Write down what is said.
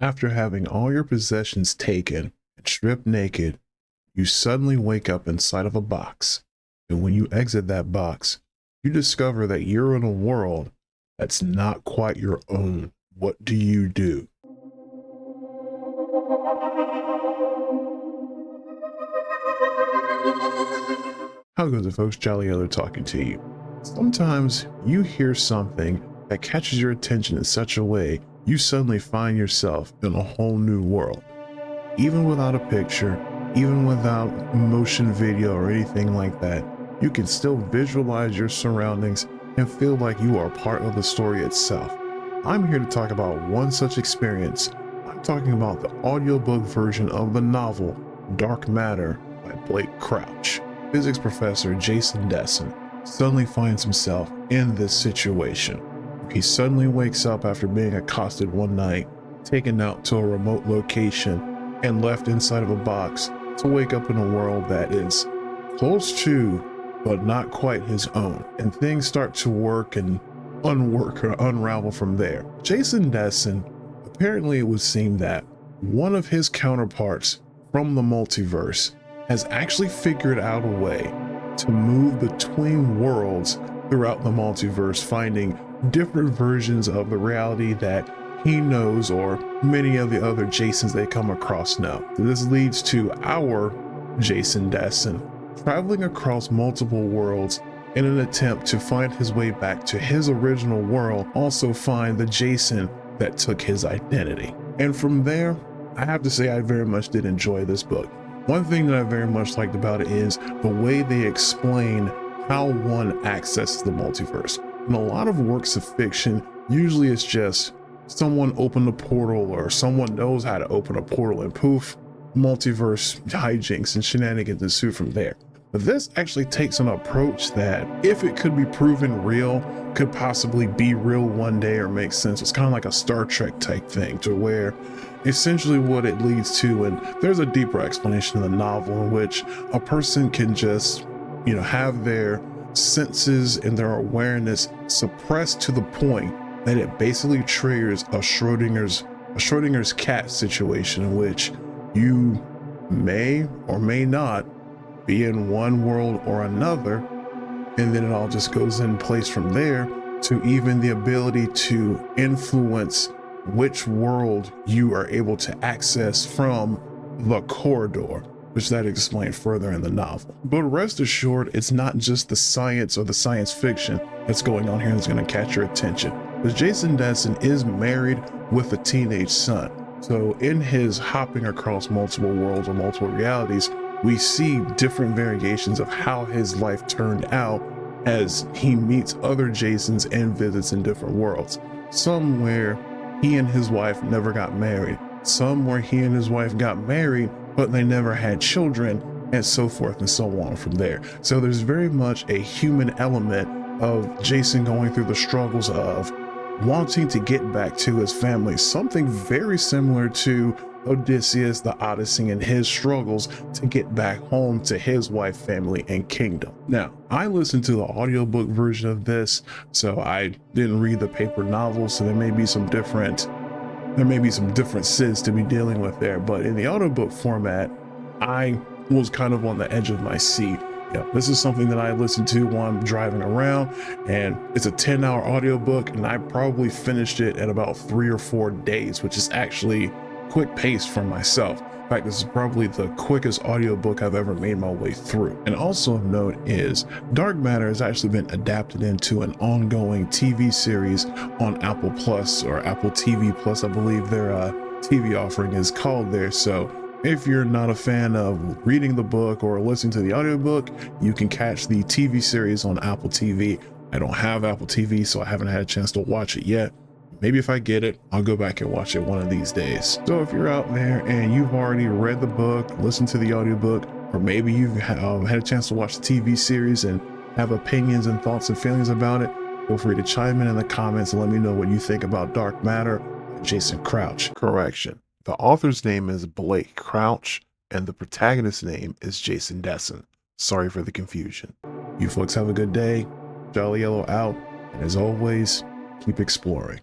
After having all your possessions taken and stripped naked, you suddenly wake up inside of a box. And when you exit that box, you discover that you're in a world that's not quite your own. What do you do? How goes it, folks? Jolly Yellow talking to you. Sometimes you hear something that catches your attention in such a way you suddenly find yourself in a whole new world. Even without a picture, even without motion video or anything like that, you can still visualize your surroundings and feel like you are part of the story itself. I'm here to talk about one such experience. I'm talking about the audiobook version of the novel Dark Matter by Blake Crouch. Physics professor Jason Desson suddenly finds himself in this situation. He suddenly wakes up after being accosted one night, taken out to a remote location, and left inside of a box to wake up in a world that is close to, but not quite his own. And things start to work and unwork or unravel from there. Jason Desson, apparently it would seem that one of his counterparts from the multiverse has actually figured out a way to move between worlds throughout the multiverse, finding different versions of the reality that he knows or many of the other Jasons they come across know. This leads to our Jason Desson traveling across multiple worlds in an attempt to find his way back to his original world, also find the Jason that took his identity. And from there, I have to say I very much did enjoy this book. One thing that I very much liked about it is the way they explain how one accesses the multiverse. In a lot of works of fiction, usually it's just someone opened a portal or someone knows how to open a portal and poof, multiverse hijinks and shenanigans ensue from there. But this actually takes an approach that, if it could be proven real, could possibly be real one day or make sense. It's kind of like a Star Trek type thing, to where essentially what it leads to, and there's a deeper explanation in the novel in which a person can just, have their senses and their awareness suppressed to the point that it basically triggers a Schrodinger's cat situation, in which you may or may not be in one world or another, and then it all just goes in place from there, to even the ability to influence which world you are able to access from the corridor, which that explained further in the novel. But rest assured, it's not just the science or the science fiction that's going on here that's going to catch your attention. Because Jason Desson is married with a teenage son. So in his hopping across multiple worlds or multiple realities, we see different variations of how his life turned out as he meets other Jasons and visits in different worlds. Some where he and his wife never got married, some where he and his wife got married, but they never had children, and so forth and so on from there. So there's very much a human element of Jason going through the struggles of wanting to get back to his family, something very similar to Odysseus, the Odyssey, and his struggles to get back home to his wife, family, and kingdom. Now, I listened to the audiobook version of this, so I didn't read the paper novel, so there may be some differences to be dealing with there. But in the audiobook format, I was kind of on the edge of my seat. This is something that I listen to while I'm driving around, and it's a 10-hour audiobook, and I probably finished it in about 3 or 4 days, which is actually quick pace for myself. In fact, this is probably the quickest audiobook I've ever made my way through. And also of note is Dark Matter has actually been adapted into an ongoing TV series on Apple Plus, or Apple TV Plus, I believe their TV offering is called there. So if you're not a fan of reading the book or listening to the audiobook, you can catch the TV series on Apple TV. I don't have Apple TV, so I haven't had a chance to watch it yet. Maybe if I get it, I'll go back and watch it one of these days. So if you're out there and you've already read the book, listened to the audiobook, or maybe you've had a chance to watch the TV series and have opinions and thoughts and feelings about it, feel free to chime in the comments and let me know what you think about Dark Matter by Jason Crouch. Correction. The author's name is Blake Crouch, and the protagonist's name is Jason Desson. Sorry for the confusion. You folks have a good day. Jolly Yellow out, and as always, keep exploring.